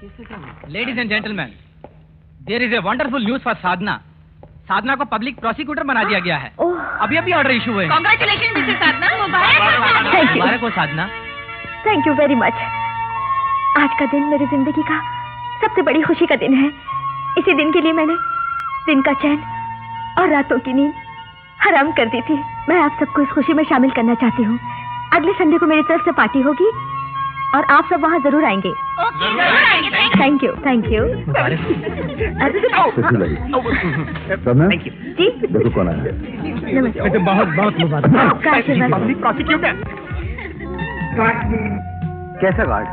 Ladies and gentlemen, there is a wonderful news for साधना. साधना को public prosecutor बना दिया गया है. अभी अभी ऑर्डर इशू हुए. Congratulations Mrs Sadhna. मुबारक हो Sadhna. Thank you very much. आज का दिन मेरी जिंदगी का सबसे बड़ी खुशी का दिन है. इसी दिन के लिए मैंने दिन का चैन और रातों की नींद हराम कर दी थी. मैं आप सबको इस खुशी में शामिल करना चाहती हूँ. अगले संडे को मेरी तरफ से पार्टी होगी और आप सब वहाँ जरूर आएंगे. Thank you. Thank you. जी देखो कौन आया. नमस्ते. बहुत बहुत मुबारक. आपका आशीर्वाद. प्रोसिक्यूटर. कैसा गार्ड?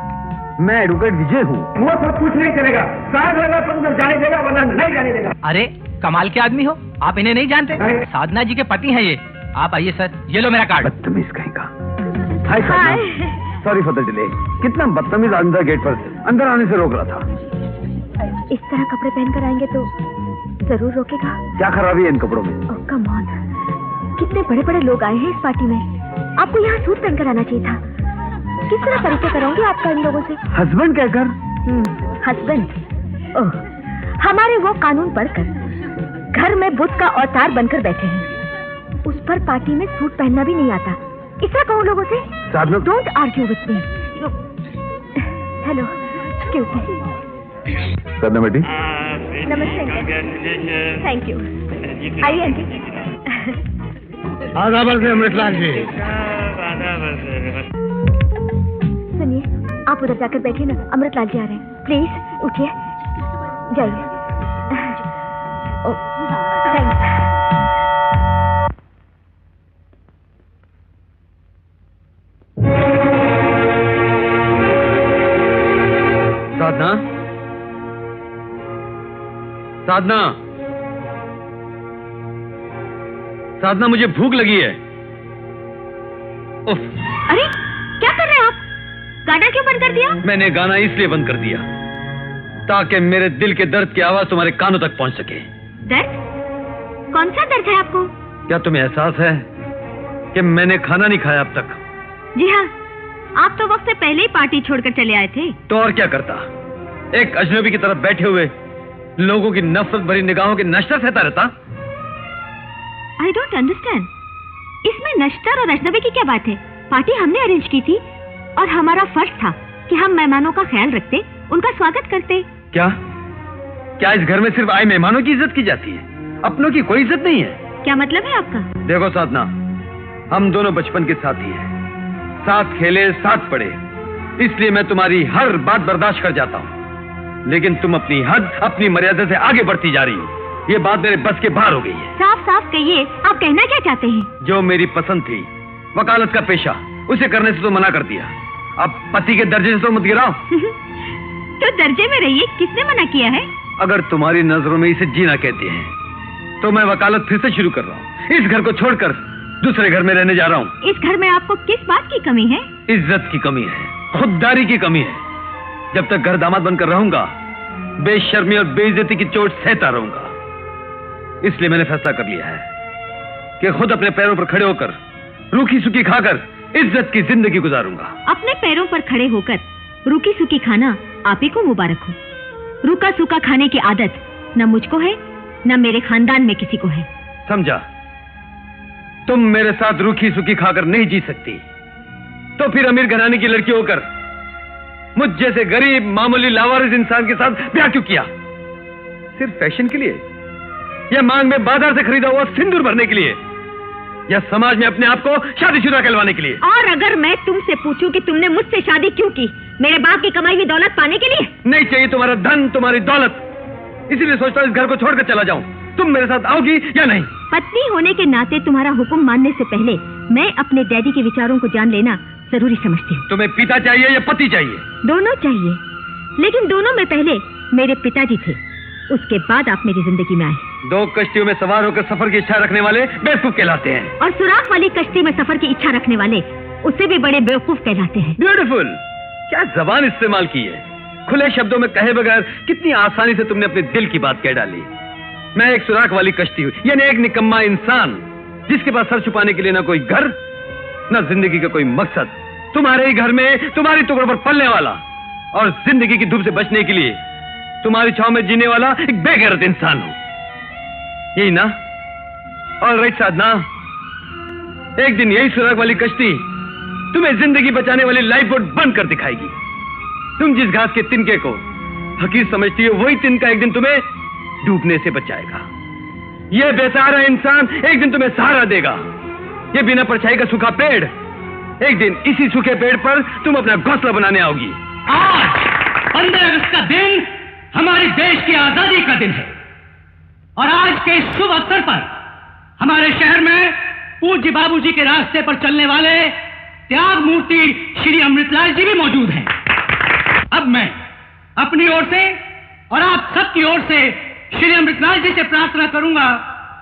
मैं एडवोकेट विजय हूँ. वो सब कुछ नहीं चलेगा. जाने देगा वरना नहीं जाने देगा. अरे कमाल के आदमी हो, आप इन्हें नहीं जानते? साधना जी के पति हैं ये. आप आइए सर, ये लो मेरा कार्ड. बदतमीज कहेगा. हाय साधना, सॉरी फॉर द डिले. कितना बदतमीज आदमी था, गेट पर अंदर आने से रोक रहा था. इस तरह कपड़े पहनकर आएंगे तो जरूर रोकेगा. क्या खराबी है इन कपड़ों में? ओह कम ऑन, कितने बड़े बड़े लोग आए हैं इस पार्टी में. आपको यहाँ सूट पहनकर आना चाहिए था. किस तरह परिचय कराऊंगी आपका इन लोगों से? हस्बैंड कहकर. हस्बैंड? ओह, हमारे वो कानून पढ़कर घर में बुद्ध का अवतार बनकर बैठे हैं. उस पर पार्टी में सूट पहनना भी नहीं आता. इस तरह कहूँ लोगों से. Don't argue with me. Hello, excuse me. Sadhna बेटी. नमस्ते. Thank you. आइए आंटी. आदाबर से अमृतलाल जी. सुनिए, आप उधर जाकर बैठिए ना. अमृतलाल जी आ रहे हैं. प्लीज उठिए, जाइए. थैंक्स. साधना, साधना, साधना, मुझे भूख लगी है. उफ. अरे क्या कर रहे हैं आप? गाना क्यों बंद कर दिया? मैंने गाना इसलिए बंद कर दिया ताकि मेरे दिल के दर्द की आवाज तुम्हारे कानों तक पहुंच सके. दर्द? कौन सा दर्द है आपको? क्या तुम्हें एहसास है कि मैंने खाना नहीं खाया अब तक? जी हाँ, आप तो वक्त से पहले ही पार्टी छोड़कर चले आए थे. तो और क्या करता? एक अजनबी की तरफ बैठे हुए लोगों की नफरत भरी निगाहों की नश्तर सहता रहता. I don't understand. इसमें नश्तर और अजनबी की क्या बात है? पार्टी हमने अरेंज की थी और हमारा फर्ज था कि हम मेहमानों का ख्याल रखते, उनका स्वागत करते. क्या क्या इस घर में सिर्फ आए मेहमानों की इज्जत की जाती है, अपनों की कोई इज्जत नहीं है? क्या मतलब है आपका? देखो साधना, हम दोनों बचपन के साथी हैं, साथ खेले साथ पढ़े, इसलिए मैं तुम्हारी हर बात बर्दाश्त कर जाता हूँ. लेकिन तुम अपनी हद, अपनी मर्यादा से आगे बढ़ती जा रही हो. ये बात मेरे बस के बाहर हो गई है. साफ साफ कहिए, आप कहना क्या चाहते हैं? जो मेरी पसंद थी, वकालत का पेशा, उसे करने से तो मना कर दिया. अब पति के दर्जे से तो मत गिराओ. तो दर्जे में रहिए, किसने मना किया है? अगर तुम्हारी नजरों में इसे जीना कहते हैं तो मैं वकालत फिर से शुरू कर रहा हूँ. इस घर को छोड़कर दूसरे घर में रहने जा रहा हूँ. इस घर में आपको किस बात की कमी है? इज्जत की कमी है, खुददारी की कमी है. जब तक घर दामाद बनकर रहूंगा, बेशर्मी और बेइज्जती की चोट सहता रहूंगा. इसलिए मैंने फैसला कर लिया है कि खुद अपने पैरों पर खड़े होकर, रूखी सूखी खाकर इज्जत की जिंदगी गुजारूंगा. अपने पैरों पर खड़े होकर रूखी सूखी खाना आप ही को मुबारक हो. रूखा सूखा खाने की आदत न मुझको है, न मेरे खानदान में किसी को है. समझा? तुम मेरे साथ रूखी सूखी खाकर नहीं जी सकती, तो फिर अमीर घराने की लड़की होकर मुझ जैसे गरीब मामूली लावारिस इंसान के साथ ब्याह क्यों किया? सिर्फ फैशन के लिए, या मांग में बाजार से खरीदा हुआ सिंदूर भरने के लिए, या समाज में अपने आप को शादीशुदा कहलवाने के लिए? और अगर मैं तुमसे पूछूं कि तुमने मुझसे शादी क्यों की, मेरे बाप की कमाई हुई दौलत पाने के लिए? नहीं चाहिए तुम्हारा धन, तुम्हारी दौलत. इसीलिए सोचता हूं इस घर को छोड़कर चला जाऊं. तुम मेरे साथ आओगी या नहीं? पत्नी होने के नाते तुम्हारा हुक्म मानने से पहले मैं अपने डैडी के विचारों को जान लेना जरूरी समझती हूँ. तुम्हें पिता चाहिए या पति चाहिए? दोनों चाहिए, लेकिन दोनों में पहले मेरे पिताजी थे, उसके बाद आप मेरी जिंदगी में आए. 2 कश्तियों में सवार होकर सफर की इच्छा रखने वाले बेवकूफ कहलाते हैं, और सुराख वाली कश्ती में सफर की इच्छा रखने वाले उससे भी बड़े बेवकूफ कहलाते हैं. ब्यूटीफुल. क्या जबान इस्तेमाल की है. खुले शब्दों में कहे बगैर कितनी आसानी से तुमने अपने दिल की बात कह डाली. मैं एक सुराख वाली कश्ती हूँ, यानी एक निकम्मा इंसान जिसके पास सर छुपाने के लिए ना कोई घर, ना जिंदगी का कोई मकसद. तुम्हारे ही घर में तुम्हारी टुकड़ों पर पलने वाला. और जिंदगी की धूप से बचने के लिए तुम्हारी छांव में जीने वाला एक बेगैरत इंसान हूं, यही ना? ऑलराइट साधना, एक दिन यही सुराग वाली कश्ती तुम्हें जिंदगी बचाने वाली लाइफ बोट बंद कर दिखाएगी। तुम जिस घास के तिनके को हकीर समझती हो, वही तिनका एक दिन तुम्हें डूबने से बचाएगा। यह बेसहारा इंसान एक दिन तुम्हें सहारा देगा। यह बिना परछाई का सूखा पेड़, एक दिन इसी सूखे पेड़ पर तुम अपना घोंसला बनाने आओगी। आज 15 अगस्त का दिन हमारे देश की आजादी का दिन है और आज के इस शुभ अवसर पर हमारे शहर में पूज्य बाबूजी के रास्ते पर चलने वाले त्याग मूर्ति श्री अमृतलाल जी भी मौजूद हैं। अब मैं अपनी ओर से और आप सबकी ओर से श्री अमृतलाल जी से प्रार्थना करूंगा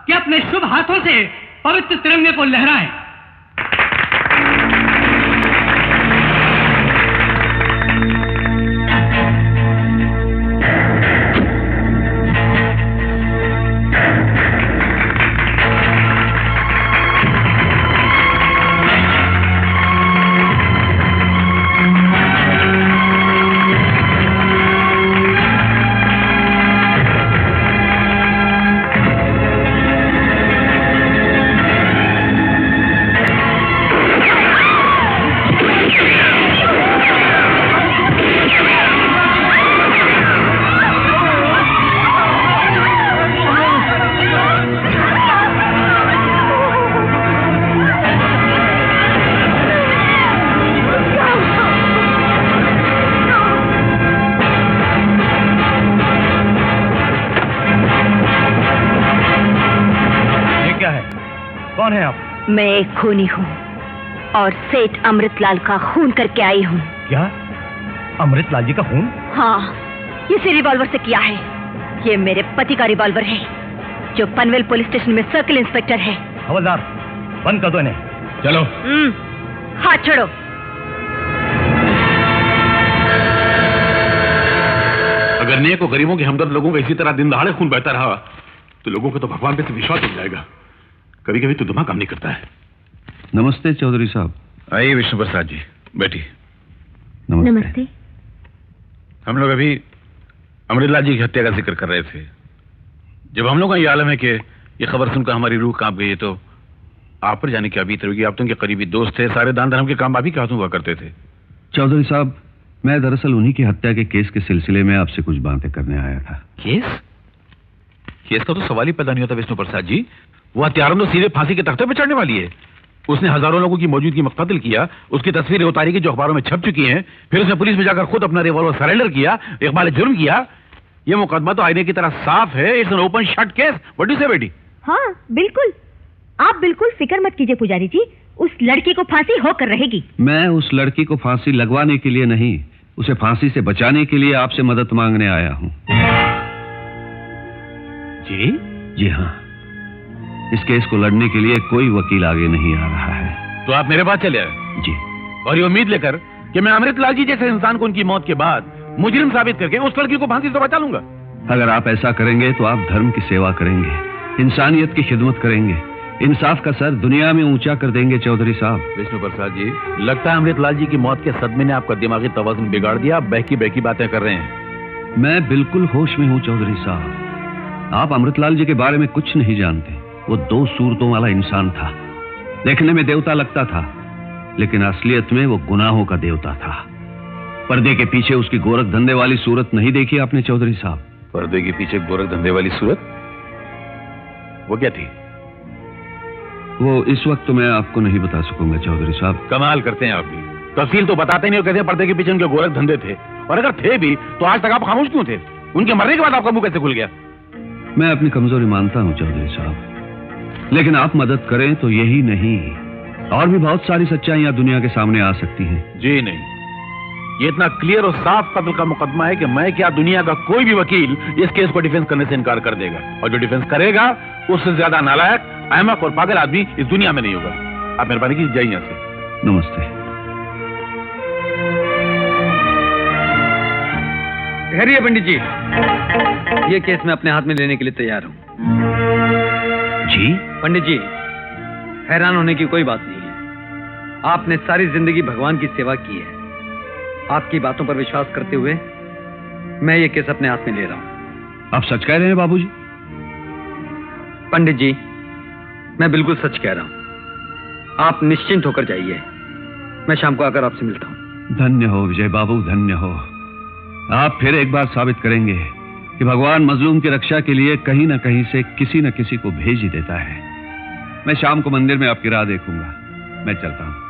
कि अपने शुभ हाथों से पवित्र तिरंगे को लहराएं। कौन है आप? मैं एक खूनी हूँ और सेठ अमृतलाल का खून करके आई हूँ। क्या? अमृतलाल जी का खून? हाँ, इसी रिवॉल्वर से किया है। ये मेरे पति का रिवॉल्वर है जो पनवेल पुलिस स्टेशन में सर्किल इंस्पेक्टर है। हवलदार, बंद कर दो इन्हें। चलो। हाथ छोड़ो। अगर नेक और गरीबों के हमदर्द लोगों का इसी तरह दिन दहाड़े खून बहता रहा तो लोगों को तो भगवान पे से विश्वास उठ जाएगा। कभी कभी तो दिमाग काम नहीं करता है। नमस्ते चौधरी साहब। आइए विष्णु प्रसाद जी, बैठिए। नमस्ते। हम लोग अभी अमृतलाल जी की हत्या का जिक्र कर रहे थे। जब हम लोग का ये आलम है कि ये खबर सुनकर हमारी रूह कांप गई है तो आप पर जाने की अभी होगी। आप तो उनके करीबी दोस्त थे, सारे दान धर्म के काम आप ही के हाथों हुआ करते थे। चौधरी साहब, मैं दरअसल उन्हीं की हत्या के केस के सिलसिले में आपसे कुछ बातें करने आया था। केस का तो सवाल ही पैदा नहीं होता विष्णु प्रसाद जी। वो हत्यारों तो सीधे फांसी के तख्ते पर चढ़ने वाली है। उसने हजारों लोगों की मौजूदगी में कत्ल किया, उसकी तस्वीरें उतारी की जो अखबारों में छप चुकी हैं, फिर उसने पुलिस में जाकर खुद अपना रिवॉल्वर सरेंडर किया, इकबाल जुर्म किया। ये मुकदमा तो आईने की तरह साफ है। It's an open shut case. What do you से बेटी? हाँ बिल्कुल, आप बिल्कुल फिक्र मत कीजिए पुजारी जी, उस लड़की को फांसी होकर रहेगी। मैं उस लड़की को फांसी लगवाने के लिए नहीं, उसे फांसी से बचाने के लिए आपसे मदद मांगने आया हूँ। जी हाँ, इस केस को लड़ने के लिए कोई वकील आगे नहीं आ रहा है। तो आप मेरे पास चले आए? जी। और ये उम्मीद लेकर कि मैं अमृतलाल जी जैसे इंसान को उनकी मौत के बाद मुजरिम साबित करके उस लड़की को फांसी से बचा लूंगा। अगर आप ऐसा करेंगे तो आप धर्म की सेवा करेंगे, इंसानियत की खिदमत करेंगे, इंसाफ का सर दुनिया में ऊंचा कर देंगे चौधरी साहब। विष्णु प्रसाद जी, लगता है अमृतलाल जी की मौत के सदमे ने आपका दिमागी तवाज़ुन बिगाड़ दिया। आप बहकी बहकी बातें कर रहे हैं। मैं बिल्कुल होश में हूँ चौधरी साहब। आप अमृतलाल जी के बारे में कुछ नहीं जानते। वो 2 सूरतों वाला इंसान था। देखने में देवता लगता था, लेकिन असलियत में वो गुनाहों का देवता था। पर्दे के पीछे उसकी गोरख धंधे वाली सूरत नहीं देखी आपने चौधरी साहब? पर्दे के पीछे गोरख धंधे वाली सूरत? वो क्या थी? वो इस वक्त तो मैं आपको नहीं बता सकूंगा चौधरी साहब। कमाल करते हैं आप भी, तफसील तो बताते नहीं और कहते हैं पर्दे के पीछे उनके गोरख धंधे थे। और अगर थे भी तो आज तक आप खामोश क्यों थे? उनके मरने के बाद आपका मुंह कैसे खुल गया? मैं अपनी कमजोरी मानता हूँ चौधरी साहब, लेकिन आप मदद करें तो यही नहीं, और भी बहुत सारी सच्चाइयां दुनिया के सामने आ सकती हैं। जी नहीं, ये इतना क्लियर और साफ कत्ल का मुकदमा है कि मैं क्या दुनिया का कोई भी वकील इस केस को डिफेंस करने से इनकार कर देगा। और जो डिफेंस करेगा उससे ज्यादा नालायक, अहमक और पागल आदमी इस दुनिया में नहीं होगा। आप मेहरबानी कीजिए, जाइए यहाँ से। नमस्ते। ठहरिए पंडित जी, ये केस मैं अपने हाथ में लेने के लिए तैयार हूँ। जी पंडित जी, हैरान होने की कोई बात नहीं है। आपने सारी जिंदगी भगवान की सेवा की है आपकी बातों पर विश्वास करते हुए मैं ये केस अपने हाथ में ले रहा हूं। आप सच कह रहे हैं बाबूजी? पंडित जी, मैं बिल्कुल सच कह रहा हूं। आप निश्चिंत होकर जाइए, मैं शाम को आकर आपसे मिलता हूं। धन्य हो विजय बाबू, धन्य हो। आप फिर एक बार साबित करेंगे कि भगवान मजलूम की रक्षा के लिए कहीं ना कहीं से किसी न किसी को भेज ही देता है। मैं शाम को मंदिर में आपकी राह देखूंगा। मैं चलता हूं।